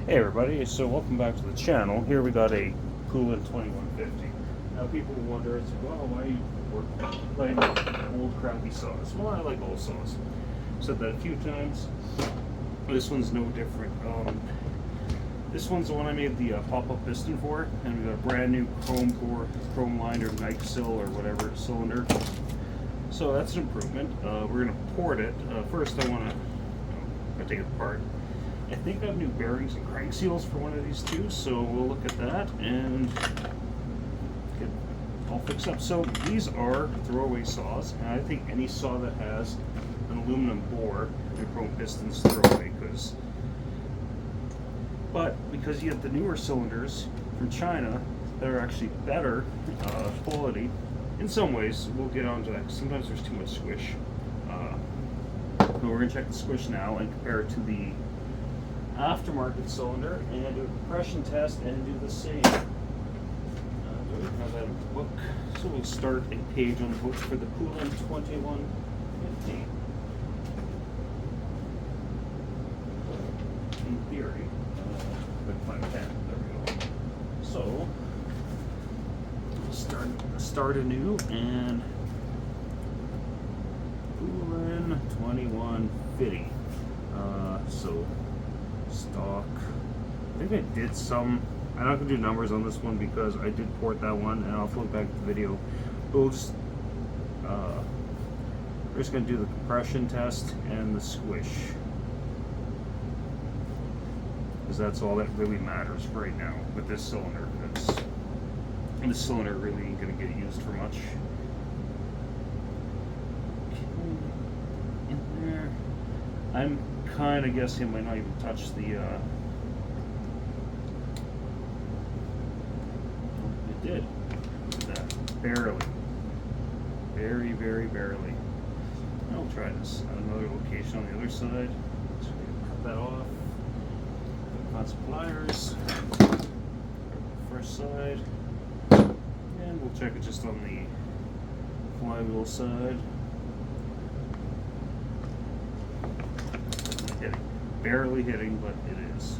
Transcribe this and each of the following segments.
Hey everybody, so welcome back to the channel. Here we got a poulan 2150. Now people wonder, well, why you playing with old crappy saws? Well, I like old saws. Said that a few times. This one's no different. This one's the one I made the pop-up piston for, and we got a brand new chrome lined or knife sill or whatever cylinder. So that's an improvement. We're gonna port it. First I want to take it apart. I think I have new bearings and crank seals for one of these too, so we'll look at that and get all fixed up. So these are throwaway saws, and I think any saw that has an aluminum bore and chrome pistons throwaway, because you have the newer cylinders from China that are actually better quality. In some ways, we'll get onto that, 'cause sometimes there's too much squish. But we're going to check the squish now and compare it to the aftermarket cylinder and do a compression test and do the same. Do we have that in the book? So we'll start a page on the book for the poulan 2150. In theory, quick find a pen. There we go. So we'll start anew and poulan 2150. So stock. I think I did some. I'm not going to do numbers on this one because I did port that one, and I'll flip back to the video. But we're just going to do the compression test and the squish, because that's all that really matters right now with this cylinder. This cylinder really ain't going to get used for much. In there, I'm kind of guessing it might not even touch the it did. Barely. Very, very barely. I'll try this at another location on the other side. So cut that off. Got some pliers. First side. And we'll check it just on the flywheel side. Barely hitting, but it is.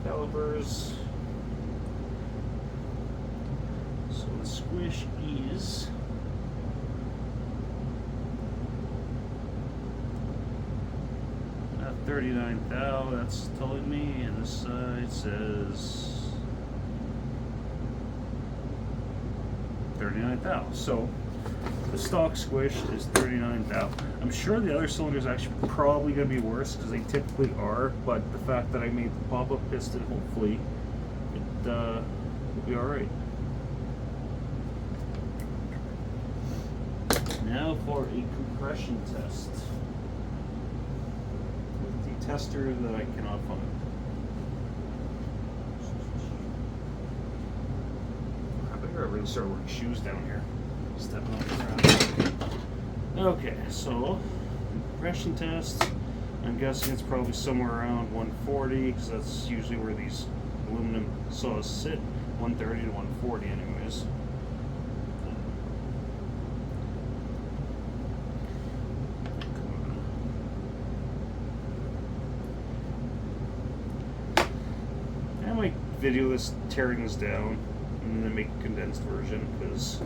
Calipers. So the squish is 39 thou, that's telling me, and this side says 39 thou. So the stock squish is 39 thou. I'm sure the other cylinders actually probably going to be worse, because they typically are, but the fact that I made the pop-up piston, hopefully it will be alright. Now for a compression test with the tester that I cannot find. I better really start wearing shoes down here. Stepping on the ground. Okay, so compression test. I'm guessing it's probably somewhere around 140, because that's usually where these aluminum saws sit. 130 to 140, anyways. I might video this, tearing this down, and then make a condensed version, because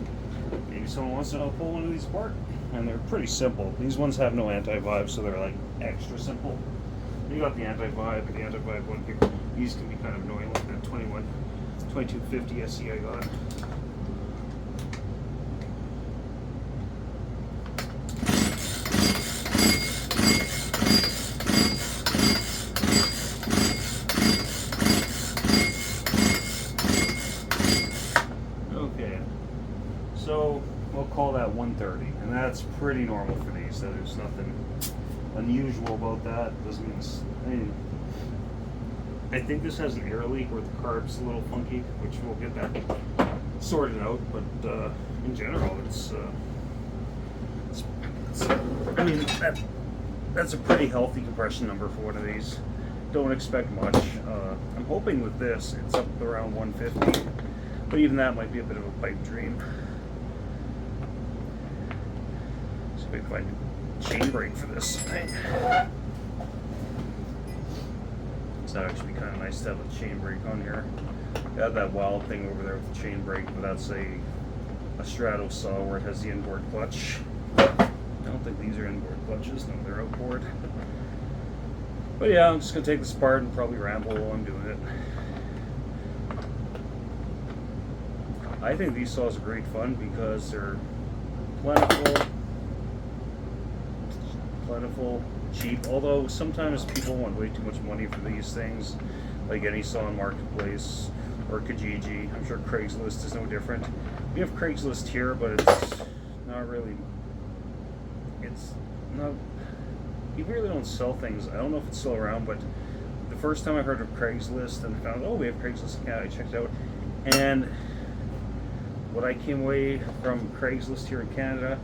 maybe someone wants to know how to pull one of these apart. And they're pretty simple. These ones have no anti-vibe, so they're like extra simple. You got the anti-vibe and the anti-vibe one here. These can be kind of annoying, like that 2250 SE I got. So we'll call that 130, and that's pretty normal for these. So there's nothing unusual about that. Doesn't mean I think this has an air leak where the carb's a little funky, which we'll get that sorted out. But in general, it's I mean that's a pretty healthy compression number for one of these. Don't expect much. I'm hoping with this it's up around 150, but even that might be a bit of a pipe dream. So we find a chain brake for this thing. So it'd actually be kind of nice to have a chain brake on here. I have that wild thing over there with the chain brake, but that's a Strato saw where it has the inboard clutch. I don't think these are inboard clutches, no, they're outboard. But yeah, I'm just going to take this apart and probably ramble while I'm doing it. I think these saws are great fun because they're plentiful, cheap, although sometimes people want way too much money for these things, like any saw on Marketplace or Kijiji. I'm sure Craigslist is no different. We have Craigslist here, but it's not really, it's not, people really don't sell things. I don't know if it's still around, but the first time I heard of Craigslist and found, oh, we have Craigslist in Canada, I checked it out, and what I came away from Craigslist here in Canada,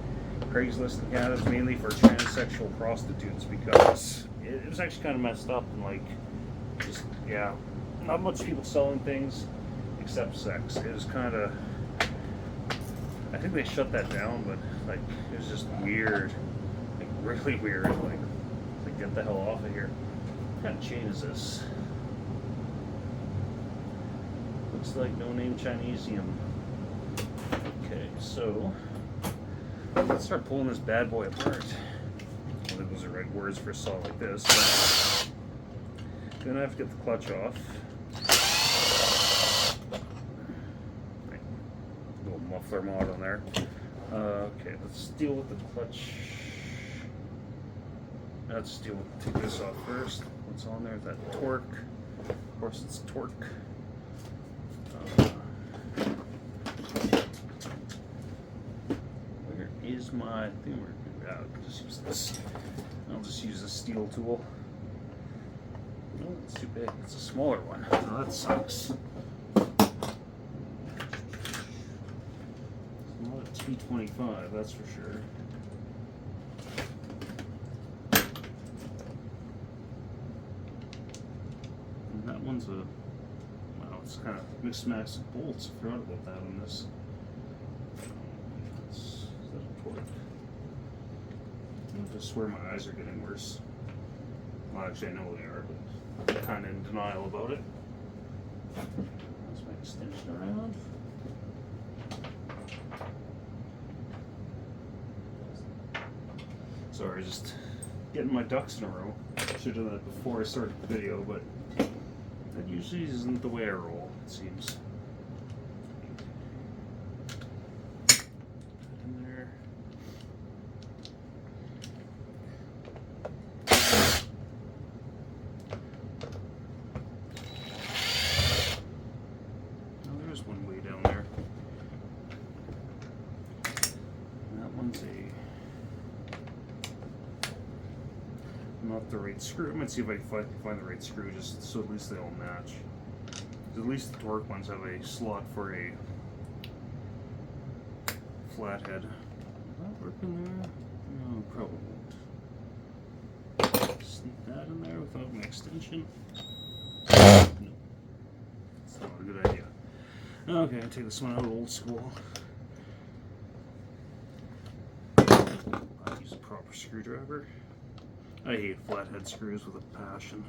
Craigslist in Canada is mainly for transsexual prostitutes, because it was actually kind of messed up and like, just, yeah, not much people selling things except sex. It was kind of, I think they shut that down, but like, it was just weird, like really weird, like get the hell off of here. What kind of chain is this? Looks like no name Chinesium. Okay, so let's start pulling this bad boy apart. I don't think those are the right words for a saw like this. But then I have to get the clutch off. Right. Little muffler mod on there. Okay, let's deal with the clutch. Let's take this off first. What's on there? That torque. Of course, it's torque. Where is my thing? Just use this. I'll just use a steel tool. No, it's too big. It's a smaller one. Oh, that sucks. It's not a T25, that's for sure. And that one's a, wow, it's kind of mismatched of bolts. I forgot about that on this. Is that a torque? I just swear my eyes are getting worse. Well, actually, I know they are, but I'm kind of in denial about it. That's my extension around. Sorry, just getting my ducks in a row. Should have done that before I started the video, but that usually isn't the way I roll, it seems. In there. Oh, there's one way down there. And that one's not the right screw. I'm gonna see if I can find the right screw, just so at least they all match. At least the torque ones have a slot for a flathead. Will that work in there? No, probably won't. Sneak that in there without an extension. No, it's not a good idea. Okay, I'll take this one out old school. I'll use a proper screwdriver. I hate flathead screws with a passion.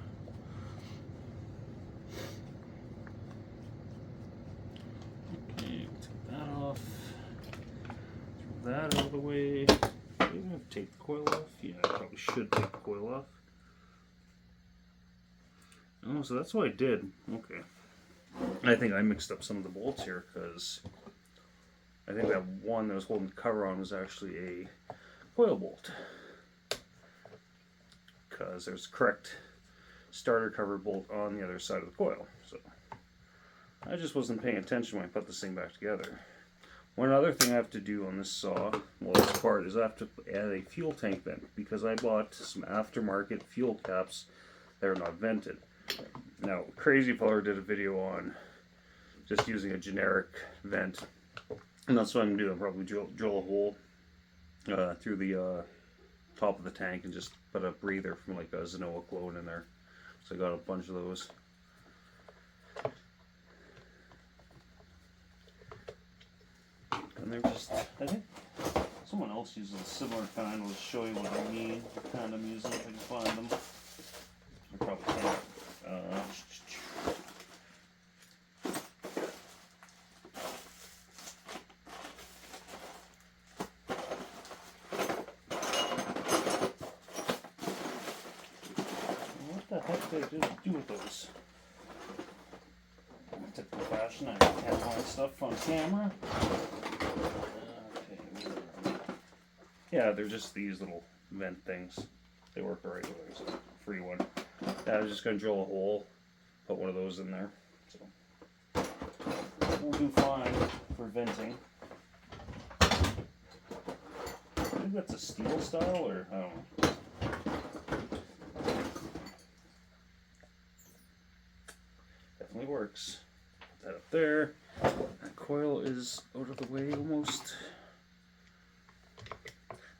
Okay, take that off. Throw that out of the way. Do I even have to take the coil off? Yeah, I probably should take the coil off. Oh, so that's what I did. Okay. I think I mixed up some of the bolts here, because I think that one that was holding the cover on was actually a coil bolt. Because there's a correct starter cover bolt on the other side of the coil. So I just wasn't paying attention when I put this thing back together. One other thing I have to do on this saw, well, this part, is I have to add a fuel tank vent, because I bought some aftermarket fuel caps that are not vented. Now, Crazy Feller did a video on just using a generic vent, and that's what I'm going to do. I'll probably drill a hole through the top of the tank and just put a breather from like a Zenoa clone in there. So I got a bunch of those. And they're just, I think someone else uses a similar kind. I'll show you what I mean, the kind I'm using if I can find them. I probably can't What the heck did I just do with those? Typical fashion, I have my stuff on camera. Okay. Yeah, they're just these little vent things. They work the right way. There's a free one. I was just going to drill a hole, put one of those in there. So we'll do fine for venting. I think that's a steel style, or I don't know. Definitely works. Put that up there. That coil is out of the way almost.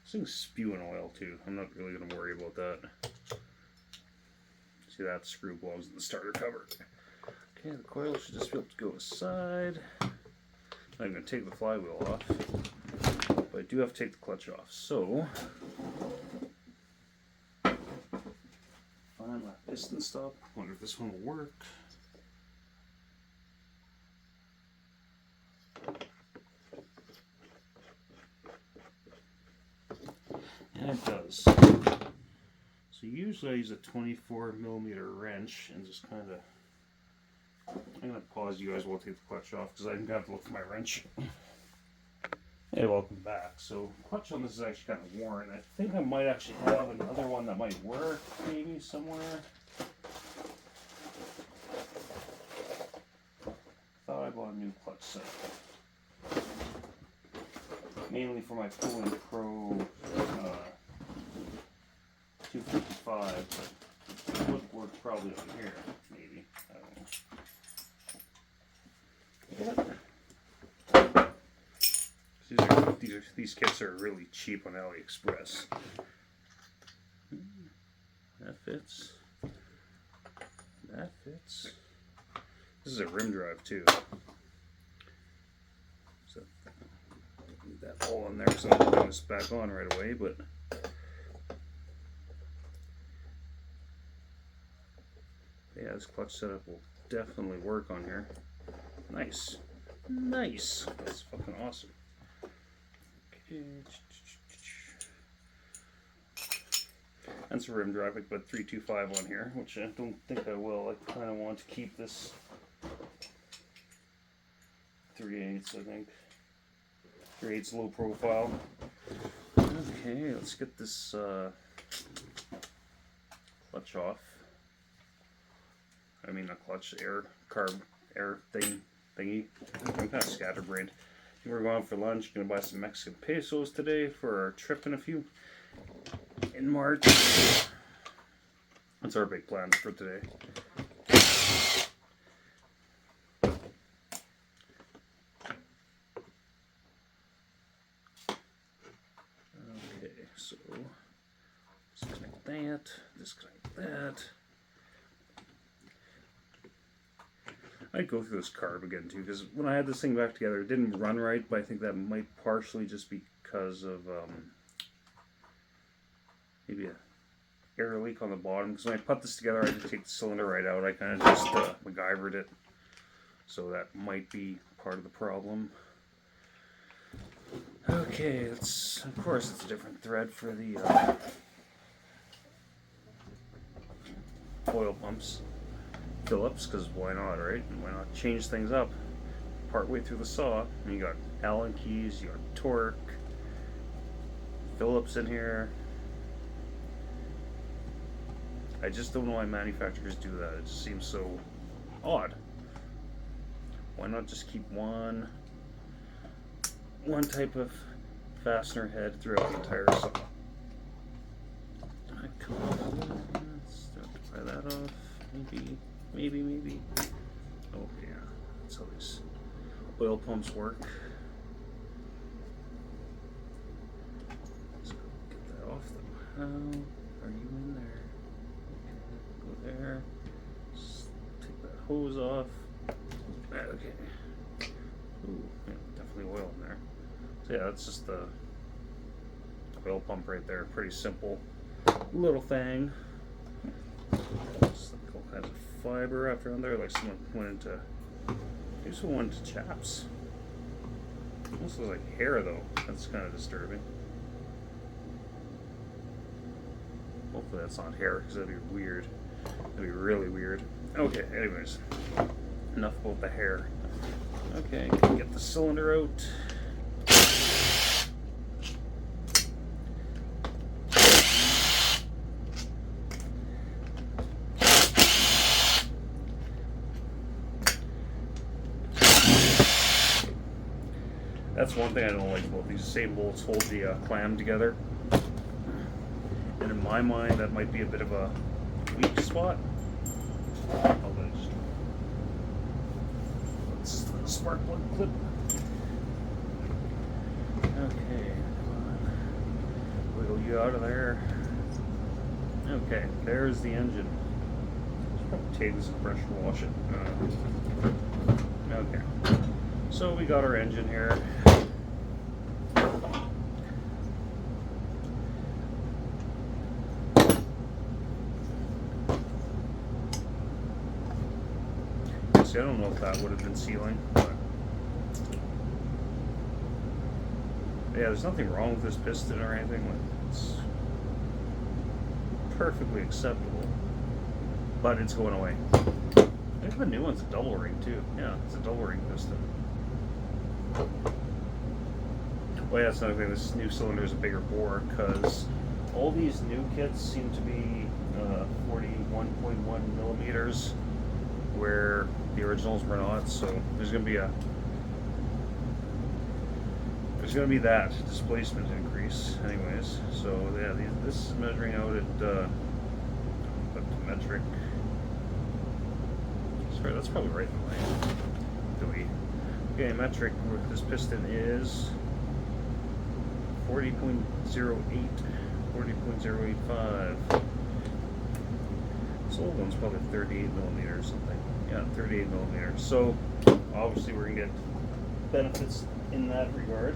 This thing's spewing oil too. I'm not really going to worry about that. See, that screw belongs in the starter cover. Okay, the coil should just be able to go aside. I'm going to take the flywheel off, but I do have to take the clutch off. So, find my piston stop. Wonder if this one will work. And it does. So usually I use a 24mm wrench and just kind of, I'm going to pause you guys while I take the clutch off because I didn't have to look for my wrench. Hey, welcome back. So clutch on this is actually kind of worn. I think I might actually have another one that might work maybe somewhere. Thought I bought a new clutch set. Mainly for my Poulan Pro 255, but it would work probably on here, maybe. I don't know. These kits are really cheap on AliExpress. That fits. That fits. This is a rim drive too. So leave that hole in there because I'm putting this back on right away, but yeah, this clutch setup will definitely work on here. Nice. Nice. That's fucking awesome. Okay. That's a rim drive. I put 325 on here, which I don't think I will. I kind of want to keep this 3/8, I think. 3/8 low profile. Okay, let's get this clutch off. I mean, a clutch air thingy. I'm kind of scatterbrained. We're going for lunch. Gonna buy some Mexican pesos today for our trip in March. That's our big plans for today. Okay, so disconnect that. Disconnect that. I'd go through this carb again too, because when I had this thing back together, it didn't run right, but I think that might partially just be because of maybe a air leak on the bottom. Because when I put this together, I had to take the cylinder right out. I kind of just MacGyvered it, so that might be part of the problem. Okay, of course it's a different thread for the oil pumps. Phillips, because why not, right? And why not change things up partway through the saw? And you got Allen keys, you got torque, Phillips in here. I just don't know why manufacturers do that. It just seems so odd. Why not just keep one type of fastener head throughout the entire saw? Come on, let's start to pry that off. Maybe. Oh yeah, that's how these oil pumps work. Let's get that off them. How are you in there? Okay, go there. Just take that hose off. Okay. Ooh, yeah, definitely oil in there. So yeah, that's just the oil pump right there. Pretty simple little thing. Just like all kinds of fiber after on there, like someone went into chaps. Almost looks like hair though. That's kind of disturbing. Hopefully that's not hair because that'd be weird. That'd be really weird. Okay, anyways, enough about the hair. Okay, can get the cylinder out. That's one thing I don't like about these. Same bolts hold the clam together. And in my mind, that might be a bit of a weak spot. Let's spark plug clip. Okay, come on. Wiggle you out of there. Okay, there's the engine. Let's probably take this and pressure wash it. Okay, so we got our engine here. See, I don't know if that would have been sealing, but yeah, there's nothing wrong with this piston or anything. It's perfectly acceptable, but it's going away. I think the new one's a double ring too. Yeah, it's a double ring piston. Well, yeah, that's another thing. This new cylinder is a bigger bore because all these new kits seem to be 41.1 millimeters, where the originals were not. So there's going to be that displacement increase, anyways. So yeah, this is measuring out at up to metric. Sorry, that's probably right in line. Okay, metric with this piston is 40.08, 40.085. This old one's probably 38 millimeters or something. Yeah, 38 millimeters. So obviously we're gonna get benefits in that regard.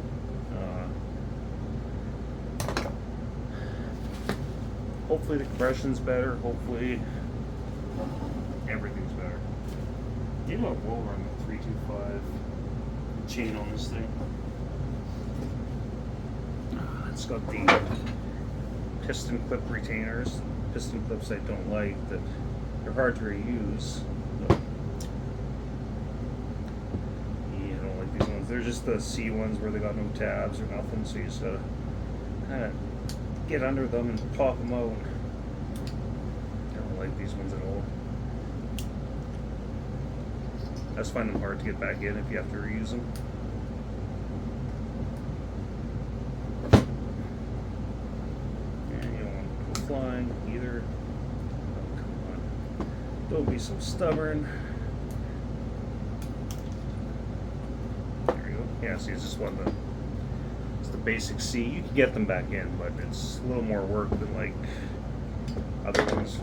Hopefully the compression's better. Hopefully everything's better. You know, we'll run the 325 chain on this thing. It's got the piston clip retainers. Piston clips I don't like, that they're hard to reuse. But yeah, I don't like these ones. They're just the C ones where they got no tabs or nothing, so you just gotta kind of get under them and pop them out. I don't like these ones at all. I just find them hard to get back in if you have to reuse them. And you don't want to go flying either. Oh, come on. Don't be so stubborn. There you go. Yeah, see, it's just one of the basic C. You can get them back in, but it's a little more work than like other ones.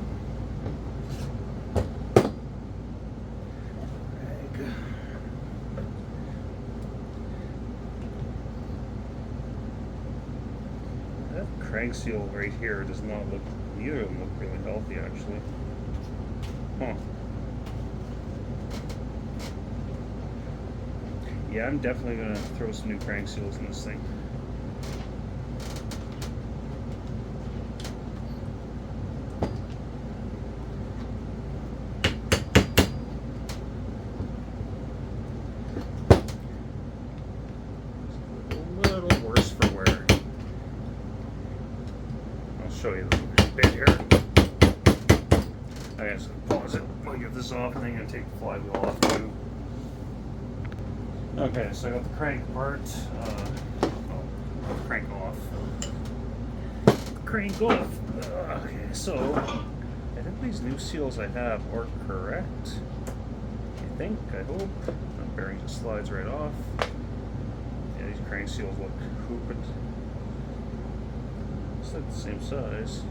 That crank seal right here does not look, neither of them look really healthy actually. Huh. Yeah, I'm definitely going to throw some new crank seals in this thing. Show you the bit here. I guess I'll pause it. I'll get this off and then I'm going to take the flywheel off too. Okay, so I got the crank apart. Crank off. Crank off. Okay, so I think these new seals I have are correct. I hope. That bearing just slides right off. Yeah, these crank seals look hooping. Like the same size. Is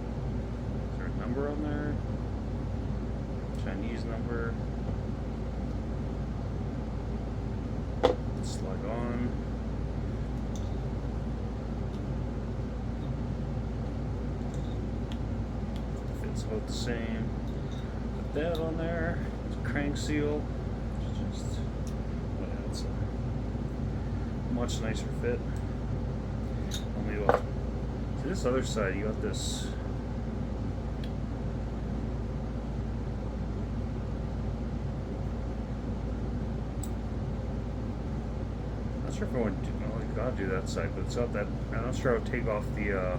there a number on there? Chinese number. Slide on. Fits about the same. Put that on there. It's a crank seal. It's just, well, it's a much nicer fit. Only about. This other side, you got this sure if I want to do, well, I gotta do that side, but it's not that, I'm not sure how to take off the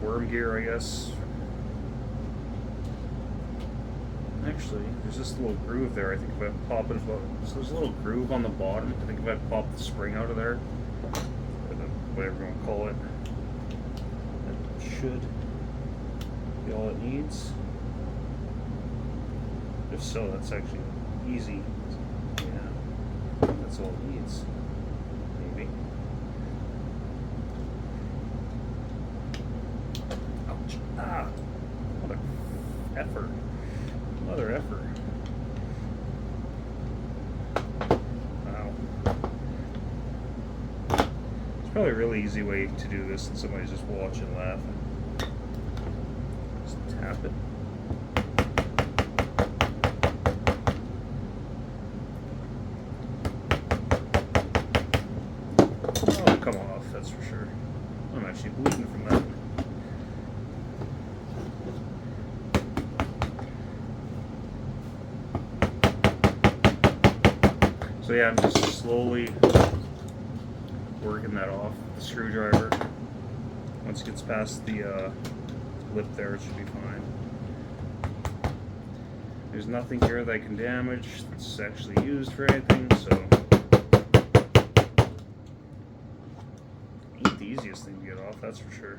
worm gear, I guess. Actually, there's this little groove there. I think if I pop it above, so there's a little groove on the bottom. I think if I pop the spring out of there, or whatever you want to call it, that should be all it needs. If so, that's actually easy. Yeah, that's all it needs. Maybe. Ouch. Ah! What an effort. Another effort. Wow. It's probably a really easy way to do this, and somebody's just watching, laughing. Just tap it. Oh, come off, that's for sure. I'm actually bleeding from that. So yeah, I'm just slowly working that off with the screwdriver. Once it gets past the lip there, it should be fine. There's nothing here that I can damage that's actually used for anything, so ain't the easiest thing to get off, that's for sure.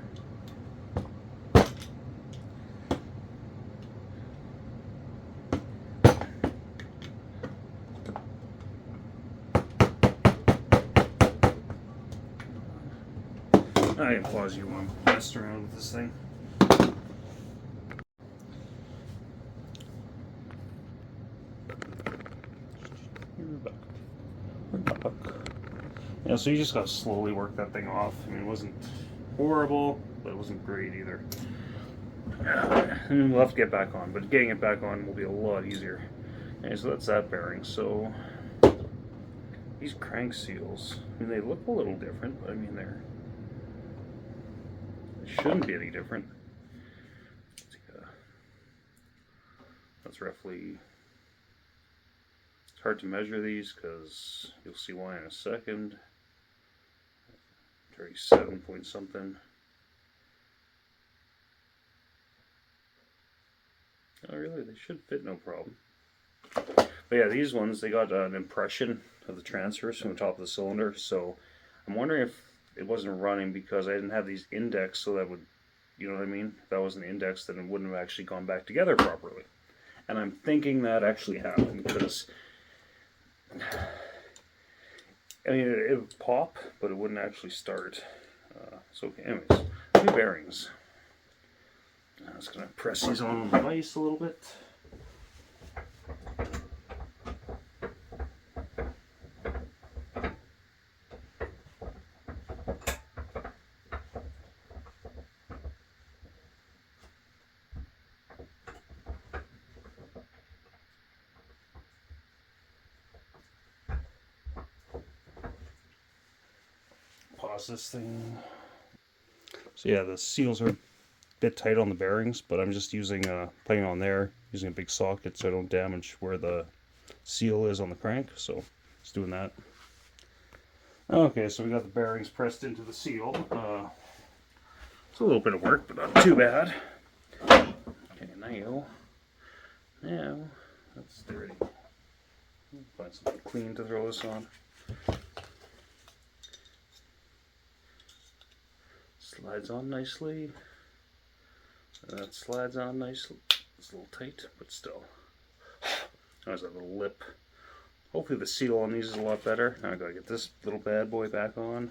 I can pause you while I'm messing around with this thing. We're back. Yeah, so you just gotta slowly work that thing off. I mean, it wasn't horrible, but it wasn't great either. And we'll have to get back on, but getting it back on will be a lot easier. Okay, so that's that bearing. So these crank seals, I mean, they look a little different, but I mean, they shouldn't be any different. That's roughly, it's hard to measure these because you'll see why in a second. 37 point something. Oh really, they should fit no problem. But yeah, these ones, they got an impression of the transfers from the top of the cylinder, so I'm wondering if it wasn't running because I didn't have these indexed, so that would, you know what I mean? If that wasn't indexed, then it wouldn't have actually gone back together properly. And I'm thinking that actually happened because, I mean, it would pop, but it wouldn't actually start. So anyways, new bearings. I'm just going to press these on the vise a little bit. Pause this thing. So yeah, the seals are a bit tight on the bearings, but I'm just using playing on there, using a big socket so I don't damage where the seal is on the crank. So just doing that. Okay, so we got the bearings pressed into the seal. It's a little bit of work, but not too bad. Okay, now that's dirty. Find something clean to throw this on. Slides on nicely. That slides on nicely. It's a little tight, but still. There's that little lip. Hopefully the seal on these is a lot better. Now I gotta get this little bad boy back on.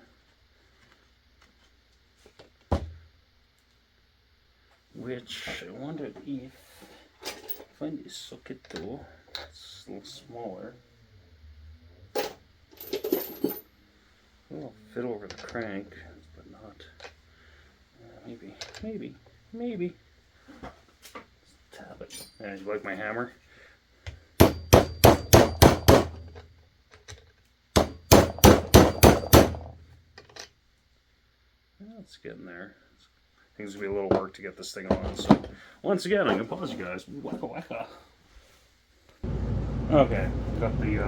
Which I wonder if find this socket though. It's a little smaller. It'll fit over the crank, but not. Maybe. Let's tap it. And you like my hammer? It's getting there. I think it's gonna be a little work to get this thing on. So once again, I'm gonna pause you guys. Waka waka. Okay, got the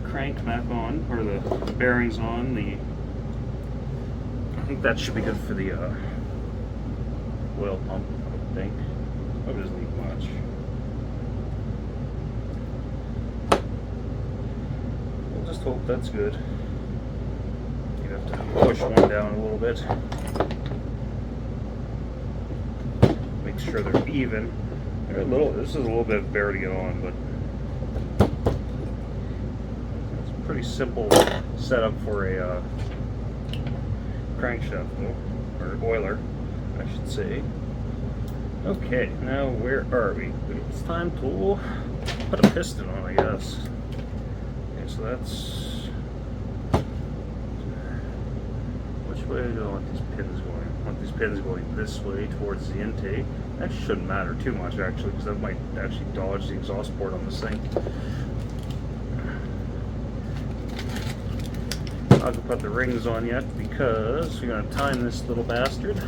crank back on, or the bearings on. I think that should be good for the oil pump, I think. Hope it doesn't leak much. We'll just hope that's good. You have to push one down a little bit. Make sure they're even. They're a little. This is a little bit bare to get on, but it's a pretty simple setup for a crankshaft, though, or oiler, I should say. Okay, now where are we? It's time to put a piston on, I guess. Okay, so that's. Which way do I want these pins going? I want these pins going this way towards the intake. That shouldn't matter too much, actually, because that might actually dodge the exhaust port on this thing. I'm not going to put the rings on yet because we're going to time this little bastard.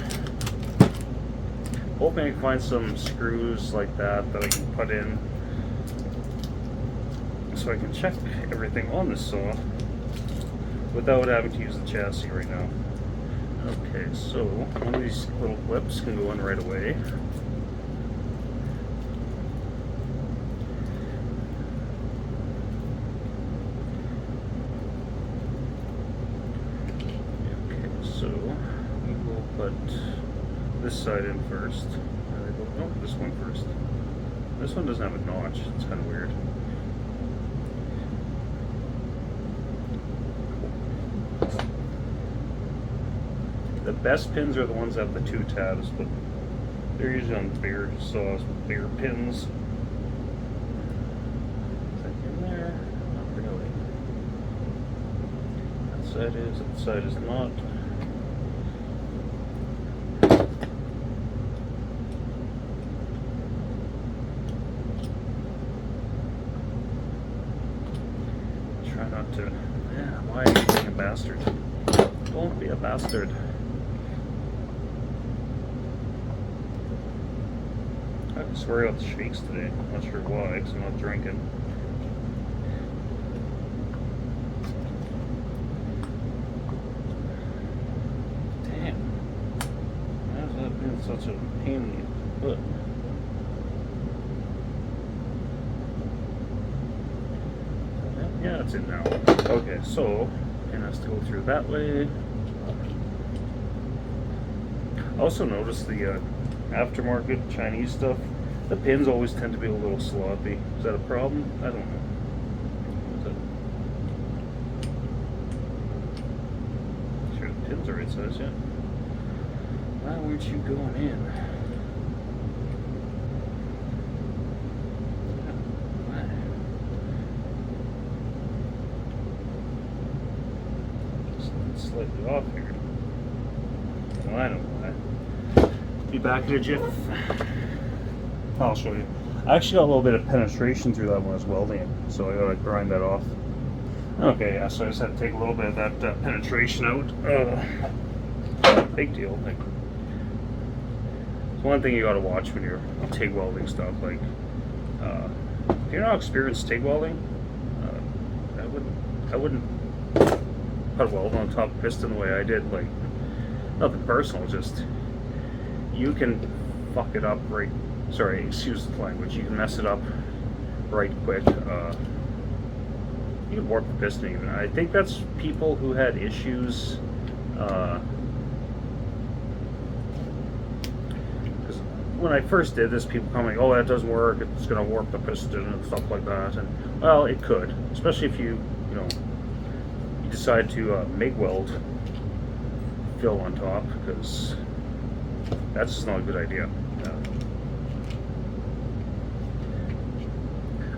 Hoping I can find some screws like that I can put in so I can check everything on this saw without having to use the chassis right now. Okay, so one of these little clips can go in right away. Okay, so we will put this side in first. No, this one first. This one doesn't have a notch. It's kind of weird. The best pins are the ones that have the 2 tabs, but they're usually on bigger saws with bigger pins. Is that in there? Not really. That side is, that side is not. Try not to. Yeah, why are you being a bastard? Don't be a bastard. I swear out the shakes today. I'm not sure why, because I'm not drinking. Damn. Why has that been such a pain in the foot? Yeah, it's in now. Okay, so it has to go through that way. I also noticed the aftermarket Chinese stuff, the pins always tend to be a little sloppy. Is that a problem? I don't know. Make sure the pins are right size, yeah. Why weren't you going in? Something's slightly off here. Well, I don't know why. Be back in a jiff. I'll show you. I actually got a little bit of penetration through that when I was welding it, so I gotta grind that off. Okay, yeah, so I just had to take a little bit of that penetration out. Big deal. Like, it's one thing you gotta watch when you're TIG welding stuff. Like, if you're not experienced TIG welding, I wouldn't put a weld on top of piston the way I did. Like, nothing personal, just you can fuck it up right. Sorry, excuse the language. You can mess it up right quick. You can warp the piston even. I think that's people who had issues. Because when I first did this, people come like, "Oh, that doesn't work. It's going to warp the piston and stuff like that." And well, it could, especially if you decide to MIG weld fill on top, because that's just not a good idea.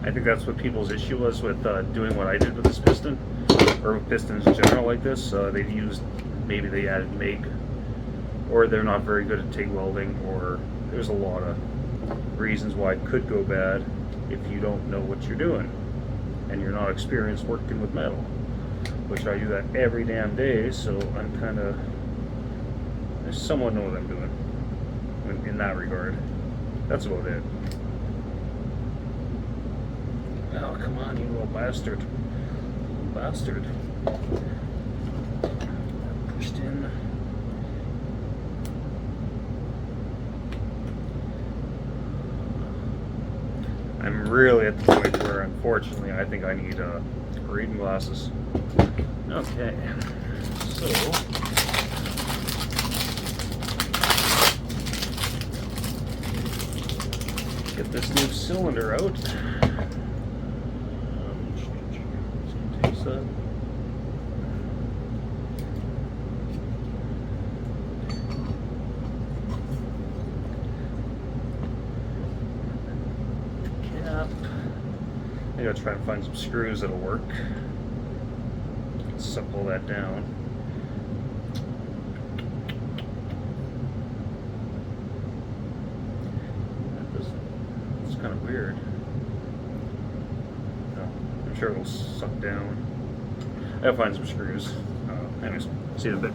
I think that's what people's issue was with doing what I did with this piston, or with pistons in general like this. They've used, maybe they added MIG, or they're not very good at TIG welding, or there's a lot of reasons why it could go bad if you don't know what you're doing and you're not experienced working with metal, which I do that every damn day, so I'm kind of, I somewhat know what I'm doing in that regard. That's about it. Oh, come on, you little bastard. Little bastard. Pushed in. I'm really at the point where, unfortunately, I think I need reading glasses. Okay, so get this new cylinder out. Just gonna taste that. Cap. I gotta try and find some screws that'll work. Supple that down. It's kind of weird. No, I'm sure it'll suck down. I gotta find some screws. Anyways, see you in a bit.